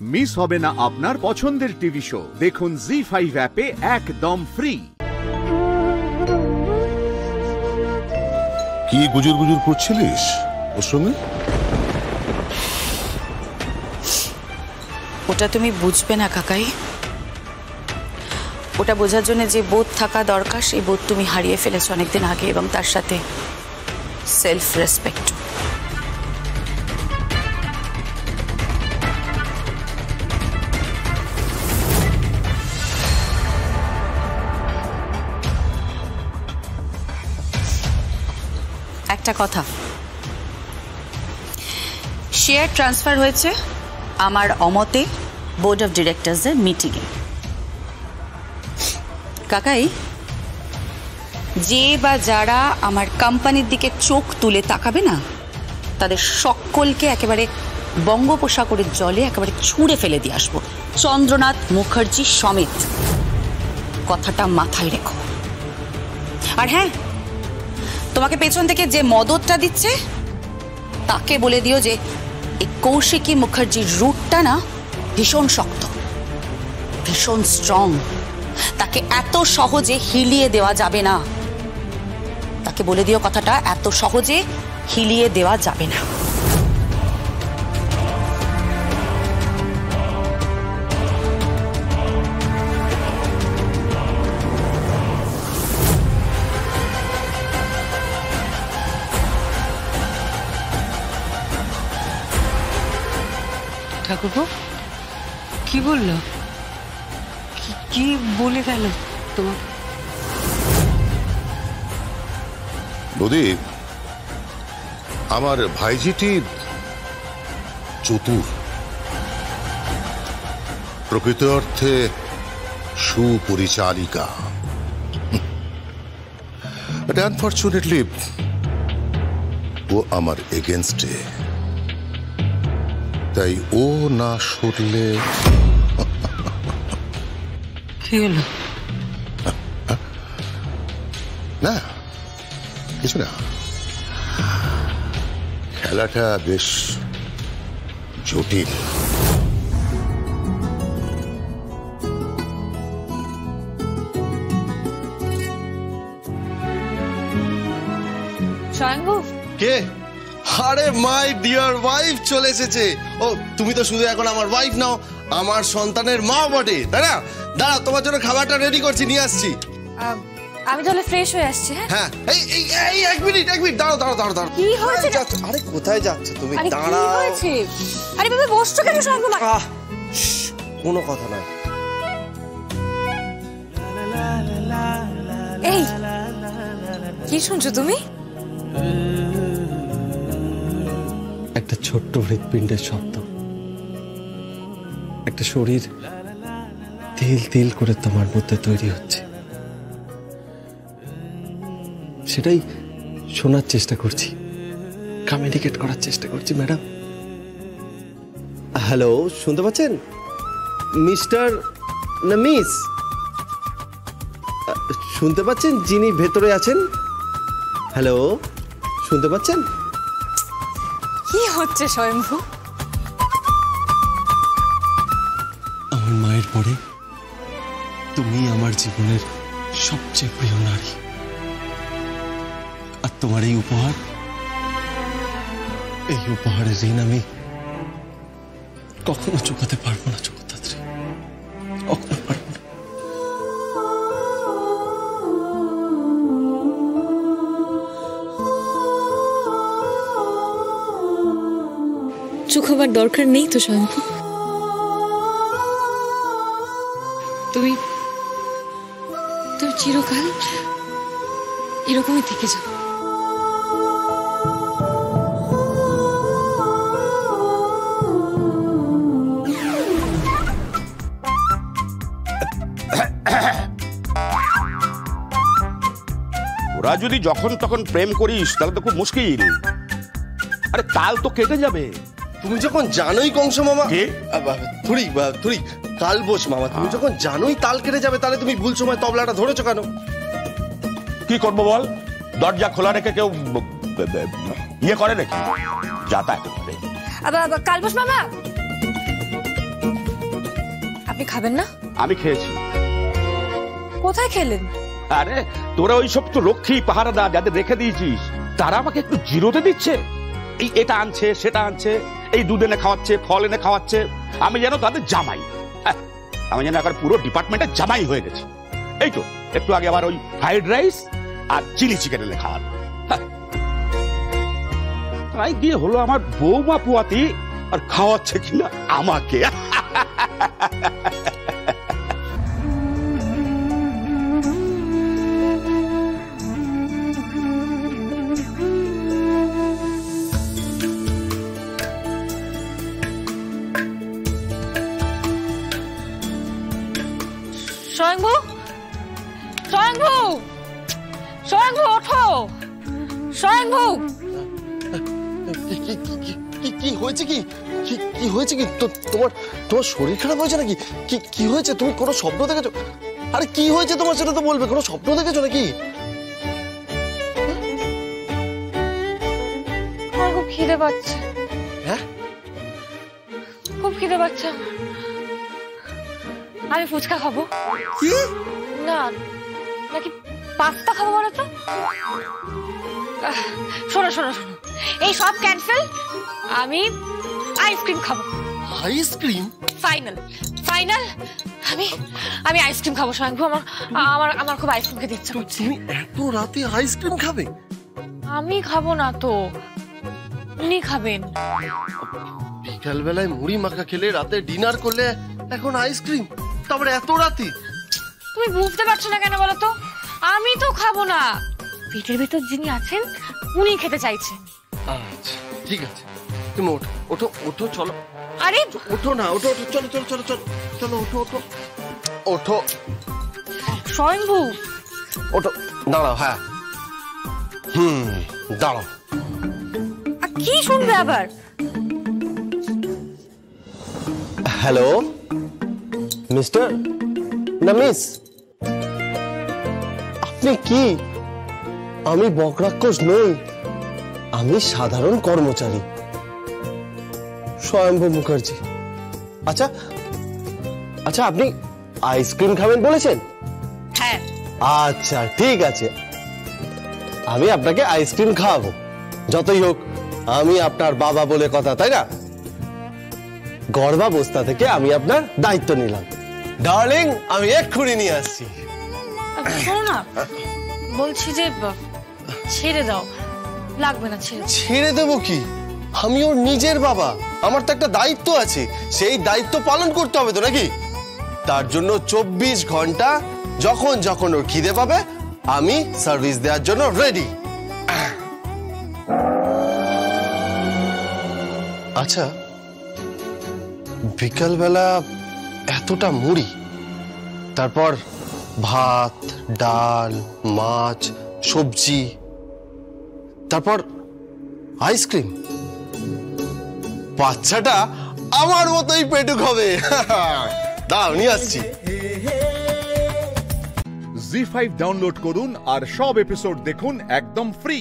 Miss হবে না আপনার পছন্দের টিভি শো। দেখুন জি5 অ্যাপে একদম ফ্রি। কি গুজুর গুজুর করছিলিস ওর সঙ্গে? ওটা তুমি বুঝবে না কাকাই। ওটা বোঝার জন্য যে বোধ থাকা দরকার সেই বোধ তুমি হারিয়ে ফেলেছো অনেকদিন আগে, এবং তার সাথে সেলফ রেসপেক্ট। একটা কথা, শেয়ার ট্রান্সফার হয়েছে আমার অমতে বোর্ড অফ ডিরেক্টরসের মিটিংয়ে। কাকাই, যে বা যারা আমার কোম্পানির দিকে চোখ তুলে তাকাবে না তাদের সকলকে একেবারে বঙ্গোপসাগরের জলে একেবারে ছুঁড়ে ফেলে দিয়ে আসবো, চন্দ্রনাথ মুখার্জি সমেত। কথাটা মাথায় রেখো। আর হ্যাঁ, তোমাকে পেছন থেকে যে মদতটা দিচ্ছে তাকে বলে দিও যে এই কৌশিকী মুখার্জির রুটটা না ভীষণ শক্ত, ভীষণ স্ট্রং। তাকে এত সহজে হিলিয়ে দেওয়া যাবে না। তাকে বলে দিও কথাটা এত সহজে হিলিয়ে দেওয়া যাবে না। ঠাকুরপো কি বললো? কি বলে গেল তোমাকে? বৌদি, আমার ভাইজিটি চতুর, প্রকৃত অর্থে সুপরিচালিকা। বাট আনফর্চুনেটলি ও আমার এগেনস্টে। তাই ও না সরলে। কি হলো? না কিছু না, খেলাটা বেশ জটিল। স্বয়ংভু কে? আরে মাই ডিয়ার ওয়াইফ চলে এসেছে। ও তুমি তো শুধু এখন আমার ওয়াইফ নাও, আমার সন্তানের মা বটে, তাই না? দাঁড়া, তোমার জন্য খাবারটা রেডি করছি, নিয়ে আসছি। আমি তাহলে ফ্রেশ হয়ে আসছি। হ্যাঁ, এই এই এই এক মিনিট দাঁড়াও দাঁড়াও দাঁড়াও দাঁড়াও। কি হয়েছে? আরে কোথায় যাচ্ছ তুমি? আরে কি দাঁড়াও। হয়েছে? আরে বাবা বসছো কেন স্বয়ংভু? কোনো কথা নয়। এই কি শুনছো তুমি? একটা ছোট্ট হৃৎপিণ্ডের শব্দ, একটা শরীর তিল তিল করে তোমার মধ্যে তৈরি হচ্ছে, সেটাই শোনার চেষ্টা করছি, কমিউনিকেট করার চেষ্টা করছি। ম্যাডাম, হ্যালো, শুনতে পাচ্ছেন? মিস্টার না মিস, শুনতে পাচ্ছেন যিনি ভেতরে আছেন? হ্যালো, শুনতে পাচ্ছেন? কি হচ্ছে স্বয়ংভু? আমার মায়ের পরে তুমি আমার জীবনের সবচেয়ে প্রিয় নারী, আর তোমার এই উপহারের ঋণ আমি কখনো চুকাতে পারবো না জগদ্ধাত্রী, কখনো পারবো না। চোখাবার দরকার নেই তো স্বয়ংভু। তুমি চিরকাল এরকমই থেকে যাও। ওরা যদি যখন তখন প্রেম করিস তাহলে তো খুব মুশকিল। আরে তাল তো কেটে যাবে। তুমি যখন জানোই কংস মামা, কে? থুরি কাল বোস মামা, তুমি যখন জানোই তাল কেটে যাবে, তাহলে তুমি ভুল সময় তবলাটা ধরেছো কেন? কি করবো বল? দরজা খোলা রেখে কেউ ইয়ে করে নাকি? যাতায়াত করে। কালবোস মামা, আপনি খাবেন না? আমি খেয়েছি। কোথায় খেলেন? আরে তোরা ওই সব তো লক্ষ্মী পাহারাদার যাদের রেখে দিয়েছিস, তারা আমাকে একটু জিরোতে দিচ্ছে। এই এটা আনছে সেটা আনছে, এই দুধ এনে খাওয়াচ্ছে, ফল এনে খাওয়াচ্ছে, আমি যেন তাদের জামাই। আমি যেন এখন পুরো ডিপার্টমেন্টের জামাই হয়ে গেছি। এই তো একটু আগে আবার ওই ফ্রাইড রাইস আর চিলি চিকেন এনে খাওয়ানো। তাই দিয়ে হলো আমার বৌমা পুয়াতি, আর খাওয়াচ্ছে কিনা আমাকে। স্বয়ংভু, স্বয়ংভু, স্বয়ংভু ওঠো, স্বয়ংভু। কি হয়েছে? কি হয়েছে? কি তোমার শরীর খারাপ হয়েছে নাকি? কি হয়েছে? তুমি কোনো স্বপ্ন দেখেছো? আরে কি হয়েছে তোমার, সেটা তো বলবে। কোনো স্বপ্ন দেখেছো নাকি? আমার খুব খিদে পাচ্ছে। হ্যাঁ, খুব খিদে পাচ্ছে। আমি ফুচকা খাবো। কি? না, নাকি পাস্তা খাবো বলো তো? শোনো শোনো শোনো, এই সব ক্যান্সেল। আমি আইসক্রিম খাবো। আইসক্রিম? ফাইনাল ফাইনাল, আমি আইসক্রিম খাবো। স্বয়ংভু, আমার খুব আইসক্রিম খেতে ইচ্ছা করছে। তুমি এত রাতে আইসক্রিম খাবে? আমি খাবো না তো, উনি খাবেন। বিকাল বেলায় মুড়ি মাখা খেলে, রাতে ডিনার করলে, এখন আইসক্রিম, তারপরে এত রাতে? তুমি বুঝতে পারছো না কেন বলো তো? আমি তো খাবো না, পেটের ভেতর যিনি আছেন উনি খেতে চাইছেন। আচ্ছা ঠিক আছে, তুমি ওঠো ওঠো ওঠো, চলো। আরে ওঠো না, ওঠো ওঠো, চলো চলো চলো চলো চলো, ওঠো ওঠো ওঠো। স্বয়ংভু ওঠো, দাঁড়াও। হ্যাঁ, দাঁড়াও। কি শুনবে আবার? হ্যালো মিস্টার না মিস, আপনি কি? আমি বকরাক্ষস নই, আমি সাধারণ কর্মচারী স্বয়ম্ভু মুখার্জি। আচ্ছা আচ্ছা, আপনি আইসক্রিম খাবেন বলেছেন? হ্যাঁ। আচ্ছা ঠিক আছে, আমি আপনাকে আইসক্রিম খাওয়াবো। যতই হোক আমি আপনার বাবা বলে কথা, তাই না? গর্ভাবস্থা থেকে আমি আপনার দায়িত্ব নিলাম। ডার্লিং, আমি এক্ষুনি নিয়ে আসছি। শোনো না, বলছি যে ছেড়ে দাও, লাগবে না। ছেড়ে দেবো কি? আমি ওর নিজের বাবা, আমার তো একটা দায়িত্ব আছে, সেই দায়িত্ব পালন করতে হবে তো নাকি? তার জন্য 24 ঘন্টা যখন যখন ওর খিদে পাবে আমি সার্ভিস দেওয়ার জন্য রেডি। আচ্ছা, বিকালবেলা এতটা মুড়ি, তারপর ভাত, ডাল, মাছ, সবজি, তারপর আইসক্রিম, বাচ্চাটা আমার মতোই পেটুক হবে। দাও, নিয়ে আসছি। জি5 ডাউনলোড করুন আর সব এপিসোড দেখুন একদম ফ্রি।